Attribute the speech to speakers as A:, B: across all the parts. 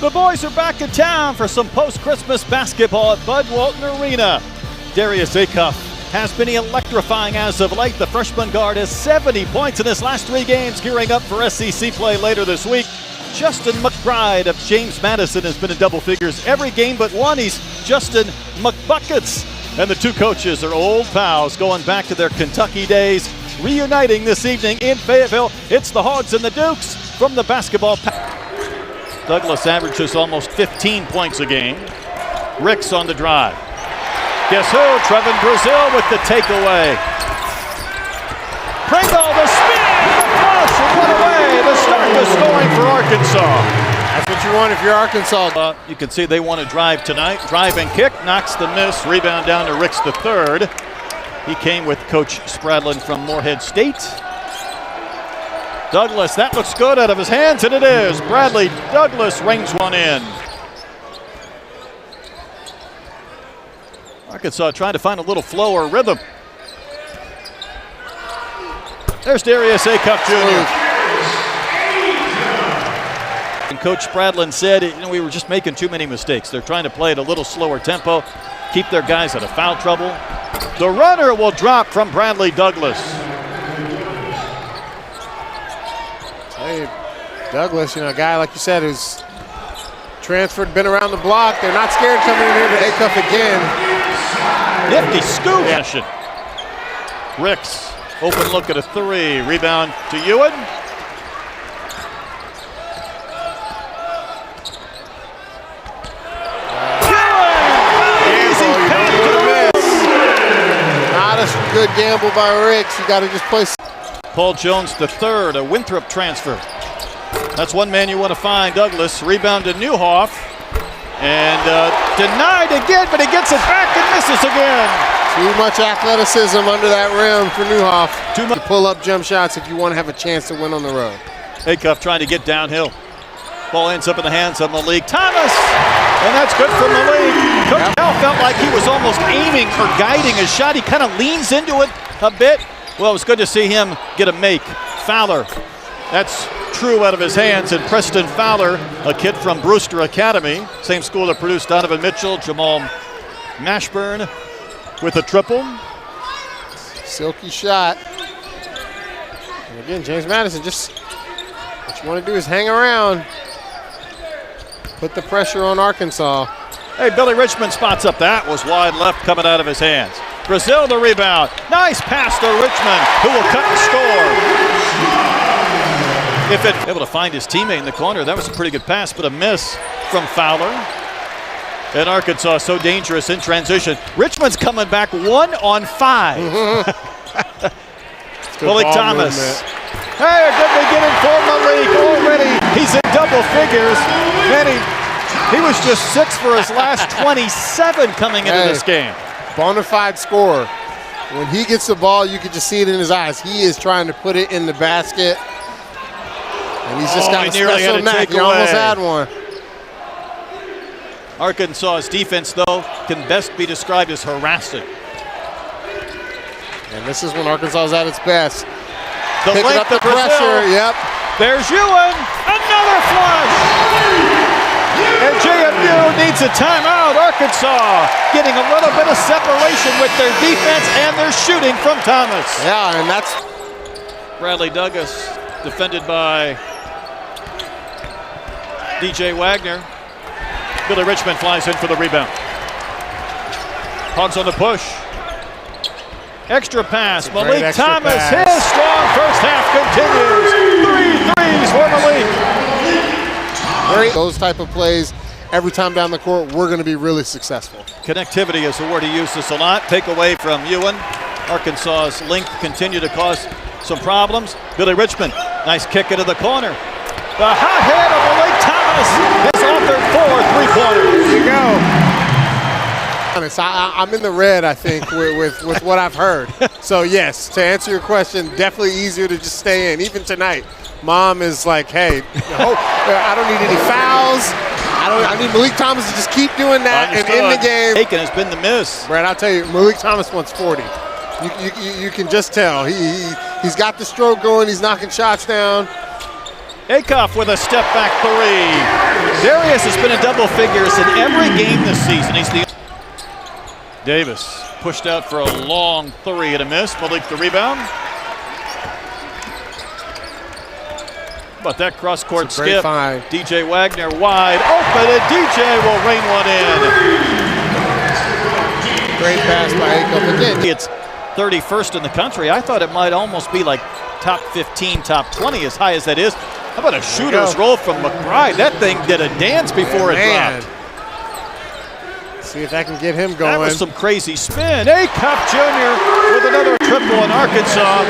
A: The boys are back in town for some post-Christmas basketball at Bud Walton Arena. Darius Acuff has been electrifying as of late. The freshman guard has 70 points in his last 3 games, gearing up for SEC play later this week. Justin McBride of James Madison has been in double figures every game but one. He's Justin McBuckets. And the two coaches are old pals going back to their Kentucky days, reuniting this evening in Fayetteville. It's the Hogs and the Dukes from the basketball pack. Douglas averages almost 15 points a game. Ricks on the drive. Guess who? Trevin Brazil with the takeaway. Pringle, the spin, the flush, and what away to start the scoring for Arkansas.
B: That's what you want if you're Arkansas.
A: You can see they want to drive tonight. Drive and kick, knocks the miss. Rebound down to Ricks the third. He came with Coach Spradlin from Morehead State. Douglas, that looks good out of his hands, and it is. Bradley Douglas rings one in. Arkansas trying to find a little flow or rhythm. There's Darius Acuff Jr. And Coach Spradlin said, we were just making too many mistakes. They're trying to play at a little slower tempo, keep their guys out of foul trouble. The runner will drop from Bradley Douglas.
B: Hey, Douglas, a guy like you said who's transferred, been around the block. They're not scared coming in here to Acuff again.
A: Nifty scoop. Ricks, open look at a 3. Rebound to Ewan. Easy pass to the miss.
B: Not a good gamble by Ricks. You got to just play.
A: Paul Jones the third, a Winthrop transfer. That's one man you want to find. Douglas, rebound to Newhoff. And denied again, but he gets it back and misses again.
B: Too much athleticism under that rim for Newhoff. Too much to pull up jump shots if you want to have a chance to win on the road.
A: Acuff trying to get downhill. Ball ends up in the hands of Malik Thomas. And that's good for Malik. Coach Bell felt like he was almost aiming or guiding his shot. He kind of leans into it a bit. Well, it was good to see him get a make. Fowler, that's true out of his hands. And Preston Fowler, a kid from Brewster Academy, same school that produced Donovan Mitchell, Jamal Mashburn with a triple.
B: Silky shot. And again, James Madison, just what you want to do is hang around. Put the pressure on Arkansas.
A: Hey, Billy Richmond spots up. That was wide left coming out of his hands. Brazil the rebound. Nice pass to Richmond, who will cut and score. If it able to find his teammate in the corner, that was a pretty good pass, but a miss from Fowler. And Arkansas so dangerous in transition. Richmond's coming back 1 on 5. Malik Thomas. Movement. Hey, a good beginning for Malik already. He's in double figures. And he was just 6 for his last 27 coming into this game.
B: Bona fide scorer. When he gets the ball, you can just see it in his eyes. He is trying to put it in the basket. And he's just got a special knack. He almost had one.
A: Arkansas's defense, though, can best be described as harassing.
B: And this is when Arkansas is at its best.
A: Picking up the pressure.
B: Yep.
A: There's Ewan. Another flush. And JMU needs a timeout. Arkansas getting a little bit of separation with their defense and their shooting from Thomas.
B: Yeah, and that's
A: Bradley Douglas defended by DJ Wagner. Billy Richmond flies in for the rebound. Hogs on the push. Extra pass. Malik Thomas, his strong first half continues. 3 threes for Malik.
B: Those type of plays every time down the court, we're going to be really successful.
A: Connectivity is a word he uses a lot. Take away from Ewan. Arkansas's length continue to cause some problems. Billy Richmond, nice kick into the corner. The hot hit of Malik Thomas has authored 4 3-pointers.
B: There you go. I'm in the red, I think, with what I've heard. So, yes, to answer your question, definitely easier to just stay in. Even tonight, Mom is like, hey, I don't need any fouls. I need Malik Thomas to just keep doing that and end the game.
A: Aiken has been the miss.
B: Brad, I'll tell you, Malik Thomas wants 40. You can just tell. He's got the stroke going. He's knocking shots down.
A: Acuff with a step back three. Darius has been in double figures in every game this season. He's the Davis pushed out for a long three and a miss. Malik the rebound. How about that cross-court skip?
B: Find.
A: DJ Wagner wide open, and DJ will rain one in.
B: Great pass by Acuff again.
A: It's 31st in the country. I thought it might almost be like top 15, top 20, as high as that is. How about a shooter's roll from McBride? That thing did a dance before it dropped.
B: See if that can get him going.
A: That was some crazy spin. Acuff Jr. with another triple, and Arkansas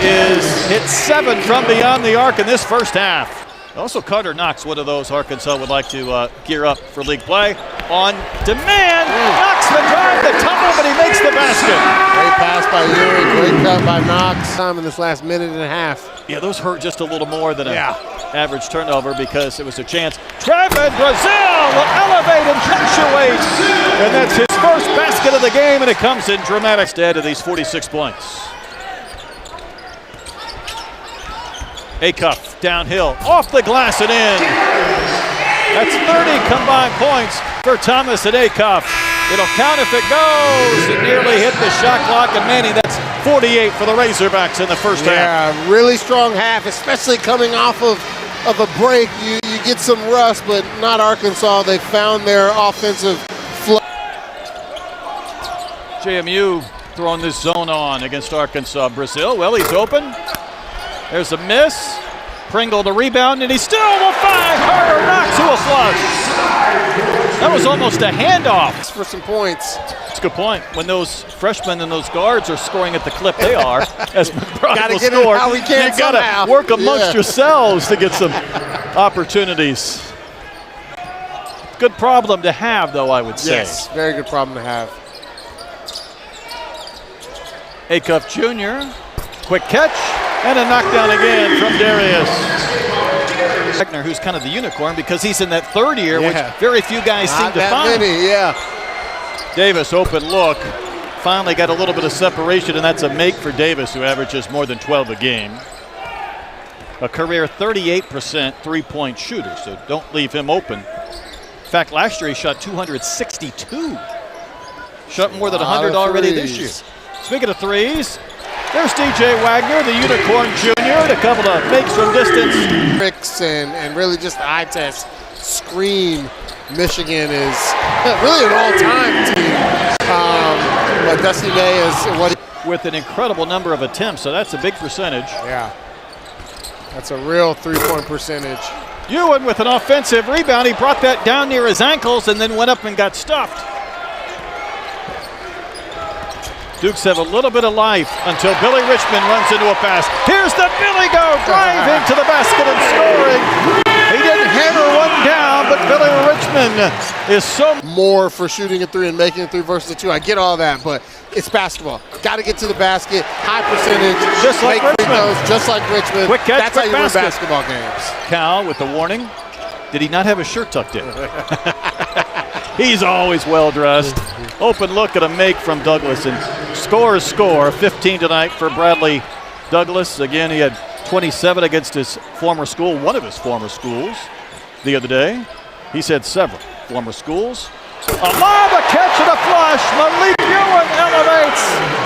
A: is hit 7 from beyond the arc in this first half. Also, Carter Knox, one of those Arkansas would like to gear up for league play. On demand, Knox the drive, the tumble, but he makes the basket.
B: Great pass by Ewing, great cut by Knox. Time in this last minute and a half.
A: Yeah, those hurt just a little more than an average turnover because it was a chance. Trevin Brazil will elevate and punctuate. And that's his first basket of the game, and it comes in dramatic stead of these 46 points. Acuff downhill, off the glass and in. That's 30 combined points for Thomas and Acuff. It'll count if it goes. It nearly hit the shot clock, and Manny, that's 48 for the Razorbacks in the first half.
B: Yeah, really strong half, especially coming off of a break. You get some rust, but not Arkansas. They found their offensive flow.
A: JMU throwing this zone on against Arkansas. Brazil, well, he's open. There's a miss. Pringle the rebound, and he still will find Carter Knox, who will flush. That was almost a handoff.
B: For some points.
A: That's a good point. When those freshmen and those guards are scoring at the clip they are, as McBride will score, you got to work amongst yourselves to get some opportunities. Good problem to have, though, I would say.
B: Yes, very good problem to have.
A: Acuff Jr., quick catch, and a knockdown again from Darius. Wagner, who's kind of the unicorn because he's in that third year, which very few guys seem to find. Davis, open look. Finally got a little bit of separation, and that's a make for Davis, who averages more than 12 a game. A career 38% three-point shooter, so don't leave him open. In fact, last year he shot 262. Shot more than 100 already this year. Speaking of threes, there's DJ Wagner, the Unicorn Jr., and a couple of makes from distance.
B: Tricks and really just the eye test scream. Michigan is really an all-time team. But Dusty May is what
A: with an incredible number of attempts, so that's a big percentage.
B: Yeah, that's a real three-point percentage.
A: Ewan with an offensive rebound. He brought that down near his ankles and then went up and got stuffed. Dukes have a little bit of life until Billy Richmond runs into a pass. Here's the Billy go, driving to the basket and scoring. He didn't hammer one down, but Billy Richmond is so
B: more for shooting a three and making a three versus a two. I get all that, but it's basketball. Got to get to the basket, high percentage,
A: just like Richmond.
B: Just like Richmond.
A: Quick catch,
B: that's how you win basketball games.
A: Cal with the warning. Did he not have his shirt tucked in? He's always well dressed. Open look at a make from Douglas, and score. 15 tonight for Bradley Douglas. Again, he had 27 against his former school, one of his former schools, the other day. He's had several former schools. A lob, a catch, and a flush. Malik Ewan elevates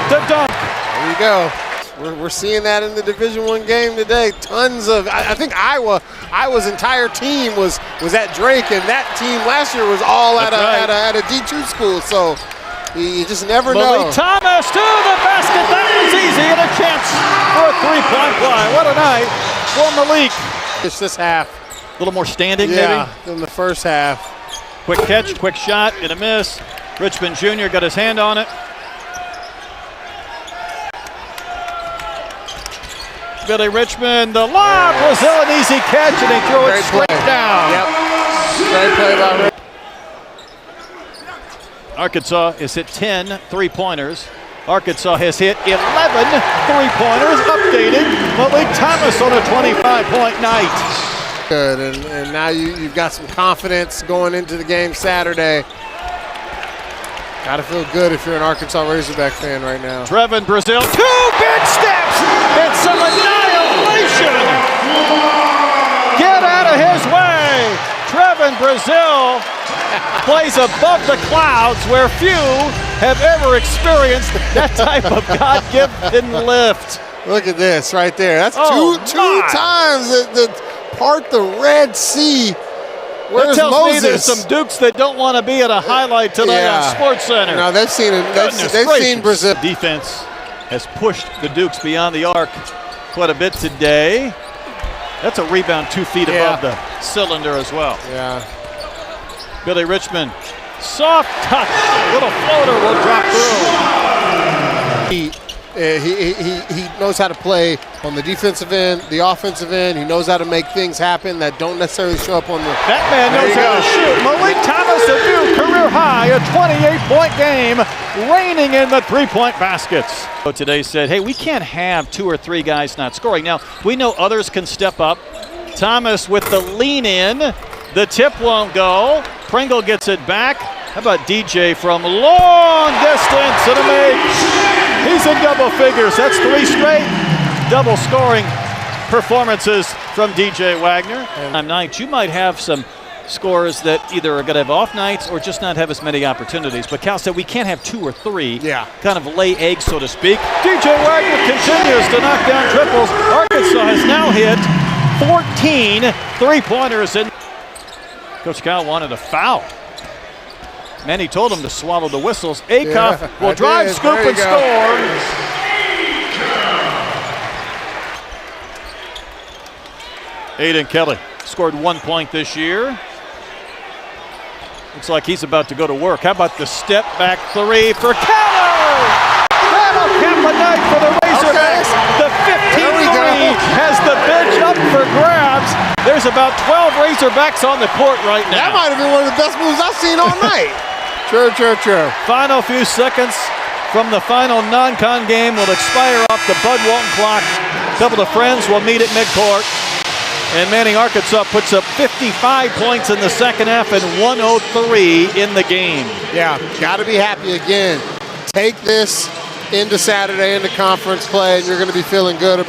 A: to dunk.
B: There you go. We're seeing that in the Division I game today. Tons of, I think Iowa's entire team was at Drake, and that team last year was all at a D2 school. So you just never know.
A: Malik Thomas to the basket. That was easy, and a chance for a three-point play. What a night for Malik.
B: It's this half.
A: A little more standing,
B: maybe?
A: Than
B: the first half.
A: Quick catch, quick shot, and a miss. Richmond Jr. got his hand on it. Billy Richmond, the lob, Brazil, an easy catch, and they throw it straight down.
B: Yep. Great play by Richmond.
A: Arkansas has hit 10 three-pointers. Arkansas has hit 11 three-pointers, updated. Malik Thomas on a 25-point night.
B: Good, and now you've got some confidence going into the game Saturday. Got to feel good if you're an Arkansas Razorback fan right now.
A: Trevin Brazil, 2 big steps and some annihilation. and Brazil plays above the clouds where few have ever experienced that type of God-given lift.
B: Look at this right there. That's two times that part the Red Sea. Where's
A: that tells
B: Moses?
A: me there's some Dukes that don't want to be at a highlight tonight on SportsCenter.
B: No, they've seen Brazil.
A: Defense has pushed the Dukes beyond the arc quite a bit today. That's a rebound 2 feet above the cylinder as well.
B: Yeah.
A: Billy Richmond, soft touch, little floater will drop through.
B: He knows how to play on the defensive end, the offensive end. He knows how to make things happen that don't necessarily show up on the.
A: That man knows how to shoot. Malik Thomas, a new career high, a 28-point game, reigning in the three-point baskets. So today said, hey, we can't have 2 or 3 guys not scoring. Now, we know others can step up. Thomas with the lean in. The tip won't go. Pringle gets it back. How about DJ from long distance and a make? He's in double figures. That's 3 straight double scoring performances from DJ Wagner. Night, you might have some scorers that either are going to have off nights or just not have as many opportunities. But Cal said we can't have 2 or 3 kind of lay eggs, so to speak. DJ Wagner continues to knock down triples. Arkansas has now hit 14 three-pointers. And Coach Cal wanted a foul. Manny told him to swallow the whistles. Acuff will drive, scoop, and score. Aiden Kelly scored 1 point this year. Looks like he's about to go to work. How about the step back 3 for Keller? That'll cap a night for the Razorbacks. The 15-3 has the bench up for grabs. There's about 12 Razorbacks on the court right now.
B: That might have been one of the best moves I've seen all night. True.
A: Final few seconds from the final non-con game will expire off the Bud Walton clock. A couple of friends will meet at midcourt. And Manning, Arkansas puts up 55 points in the second half and 103 in the game.
B: Yeah, got to be happy again. Take this into Saturday, into conference play, and you're going to be feeling good about